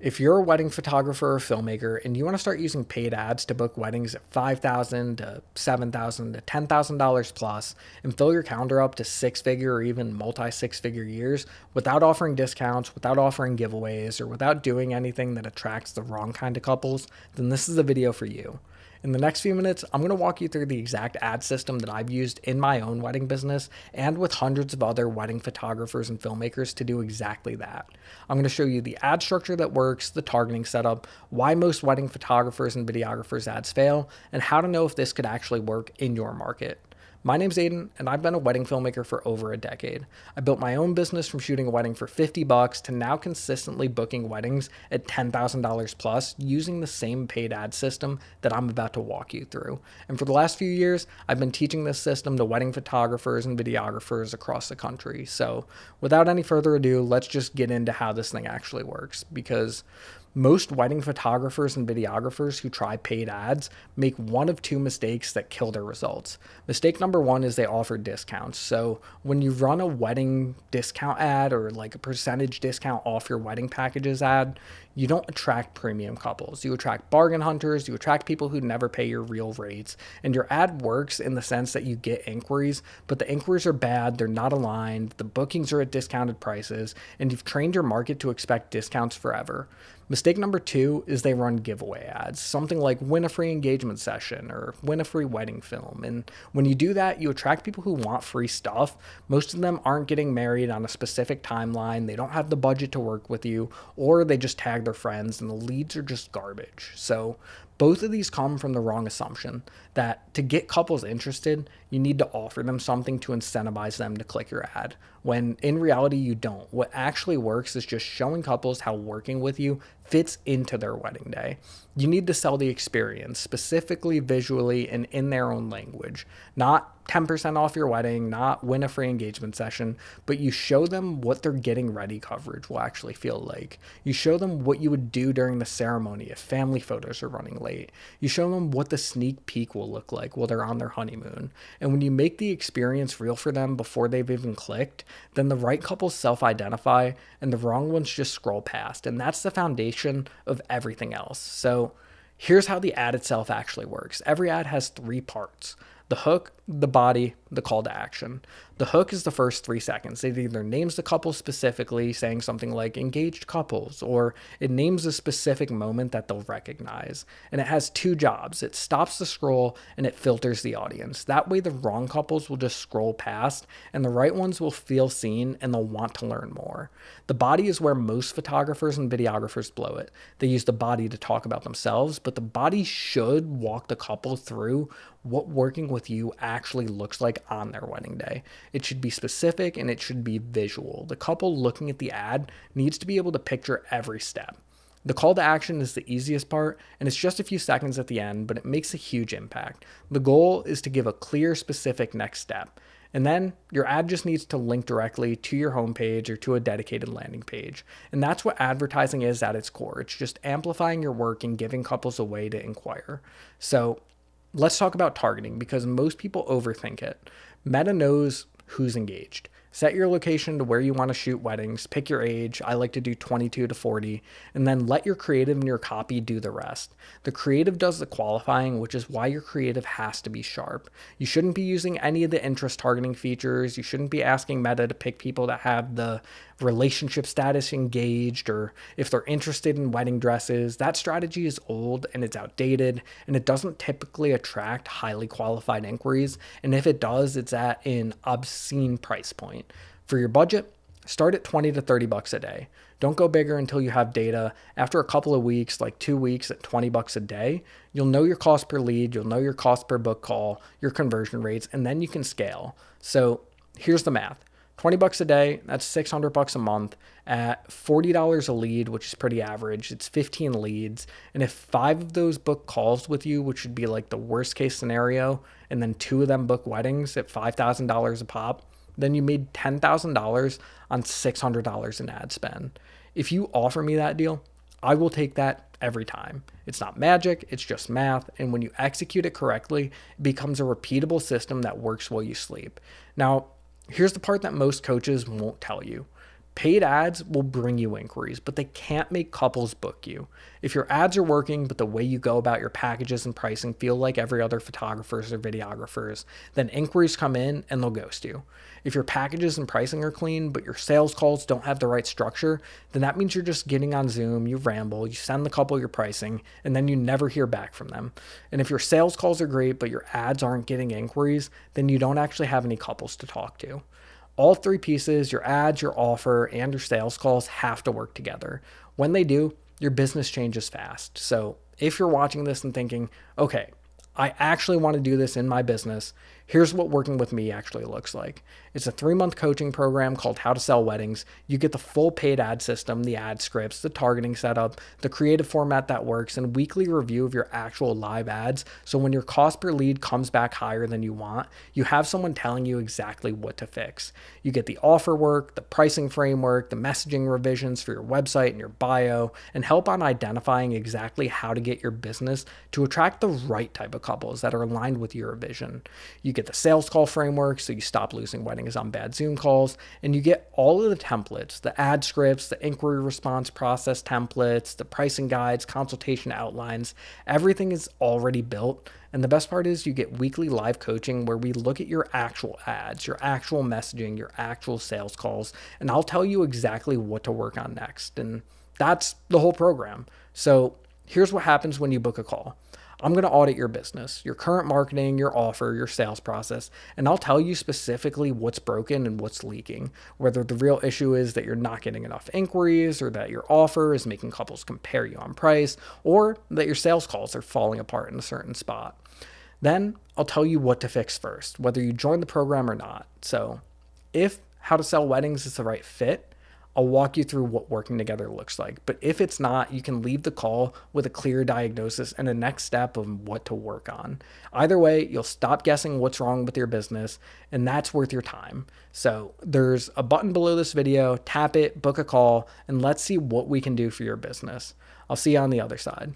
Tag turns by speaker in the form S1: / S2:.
S1: If you're a wedding photographer or filmmaker and you want to start using paid ads to book weddings at $5,000 to $7,000 to $10,000 plus and fill your calendar up to six-figure or even multi-six-figure years without offering discounts, without offering giveaways, or without doing anything that attracts the wrong kind of couples, then this is a video for you. In the next few minutes, I'm going to walk you through the exact ad system that I've used in my own wedding business and with hundreds of other wedding photographers and filmmakers to do exactly that. I'm going to show you the ad structure that works, the targeting setup, why most wedding photographers and videographers ads fail, and how to know if this could actually work in your market. My name's Aidin, and I've been a wedding filmmaker for over a decade. I built my own business from shooting a wedding for $50 to now consistently booking weddings at $10,000 plus using the same paid ad system that I'm about to walk you through. And for the last few years, I've been teaching this system to wedding photographers and videographers across the country. So without any further ado, let's just get into how this thing actually works, because most wedding photographers and videographers who try paid ads make one of two mistakes that kill their results. Mistake number one is they offer discounts. So when you run a wedding discount ad or like a percentage discount off your wedding packages ad, you don't attract premium couples. You attract bargain hunters, you attract people who never pay your real rates, and your ad works in the sense that you get inquiries, but the inquiries are bad, they're not aligned, the bookings are at discounted prices, and you've trained your market to expect discounts forever. Mistake number two is they run giveaway ads, something like win a free engagement session or win a free wedding film. And when you do that, you attract people who want free stuff. Most of them aren't getting married on a specific timeline. They don't have the budget to work with you, or they just tag their friends and the leads are just garbage. So both of these come from the wrong assumption that to get couples interested, you need to offer them something to incentivize them to click your ad, when in reality you don't. What actually works is just showing couples how working with you fits into their wedding day. You need to sell the experience, specifically visually and in their own language. Not 10% off your wedding, not win a free engagement session, but you show them what their getting ready coverage will actually feel like. You show them what you would do during the ceremony if family photos are running late. You show them what the sneak peek will look like while they're on their honeymoon. And when you make the experience real for them before they've even clicked, then the right couples self-identify and the wrong ones just scroll past. And that's the foundation of everything else. So here's how the ad itself actually works. Every ad has three parts: the hook, the body, the call to action. The hook is the first 3 seconds. It either names the couple specifically, saying something like engaged couples, or it names a specific moment that they'll recognize. And it has two jobs. It stops the scroll and it filters the audience. That way the wrong couples will just scroll past and the right ones will feel seen and they'll want to learn more. The body is where most photographers and videographers blow it. They use the body to talk about themselves, but the body should walk the couple through what working with you actually looks like on their wedding day. It should be specific and it should be visual. The couple looking at the ad needs to be able to picture every step. The call to action is the easiest part, and it's just a few seconds at the end, but it makes a huge impact. The goal is to give a clear, specific next step. And then your ad just needs to link directly to your homepage or to a dedicated landing page. And that's what advertising is at its core. It's just amplifying your work and giving couples a way to inquire. So let's talk about targeting, because most people overthink it. Meta knows who's engaged. Set your location to where you want to shoot weddings, pick your age. I like to do 22 to 40, and then let your creative and your copy do the rest. The creative does the qualifying, which is why your creative has to be sharp. You shouldn't be using any of the interest targeting features. You shouldn't be asking Meta to pick people that have the relationship status engaged, or if they're interested in wedding dresses. That strategy is old and it's outdated, and it doesn't typically attract highly qualified inquiries. And if it does, it's at an obscene price point. For your budget, start at 20 to 30 bucks a day. Don't go bigger until you have data. After a couple of weeks, like 2 weeks at 20 bucks a day, you'll know your cost per lead, you'll know your cost per book call, your conversion rates, and then you can scale. So here's the math. 20 bucks a day, that's 600 bucks a month. At $40 a lead, which is pretty average, it's 15 leads. And if 5 of those book calls with you, which would be like the worst case scenario, and then 2 of them book weddings at $5,000 a pop, then you made $10,000 on $600 in ad spend. If you offer me that deal, I will take that every time. It's not magic, it's just math. And when you execute it correctly, it becomes a repeatable system that works while you sleep. Now, here's the part that most coaches won't tell you. Paid ads will bring you inquiries, but they can't make couples book you. If your ads are working, but the way you go about your packages and pricing feel like every other photographers or videographers, then inquiries come in and they'll ghost you. If your packages and pricing are clean, but your sales calls don't have the right structure, then that means you're just getting on Zoom, you ramble, you send the couple your pricing, and then you never hear back from them. And if your sales calls are great, but your ads aren't getting inquiries, then you don't actually have any couples to talk to. All three pieces, your ads, your offer, and your sales calls, have to work together. When they do, your business changes fast. So if you're watching this and thinking, okay, I actually want to do this in my business, here's what working with me actually looks like. It's a 3-month coaching program called How to Sell Weddings. You get the full paid ad system, the ad scripts, the targeting setup, the creative format that works, and weekly review of your actual live ads. So when your cost per lead comes back higher than you want, you have someone telling you exactly what to fix. You get the offer work, the pricing framework, the messaging revisions for your website and your bio, and help on identifying exactly how to get your business to attract the right type of couples that are aligned with your vision. You get the sales call framework so you stop losing weddings on bad Zoom calls, and you get all of the templates, the ad scripts, the inquiry response process templates, the pricing guides, consultation outlines. Everything is already built. And the best part is you get weekly live coaching where we look at your actual ads, your actual messaging, your actual sales calls, and I'll tell you exactly what to work on next. And that's the whole program. So here's what happens when you book a call. I'm going to audit your business, your current marketing, your offer, your sales process, and I'll tell you specifically what's broken and what's leaking, whether the real issue is that you're not getting enough inquiries or that your offer is making couples compare you on price or that your sales calls are falling apart in a certain spot. Then I'll tell you what to fix first, whether you join the program or not. So if How to Sell Weddings is the right fit, I'll walk you through what working together looks like. But if it's not, you can leave the call with a clear diagnosis and a next step of what to work on. Either way, you'll stop guessing what's wrong with your business, and that's worth your time. So there's a button below this video, tap it, book a call, and let's see what we can do for your business. I'll see you on the other side.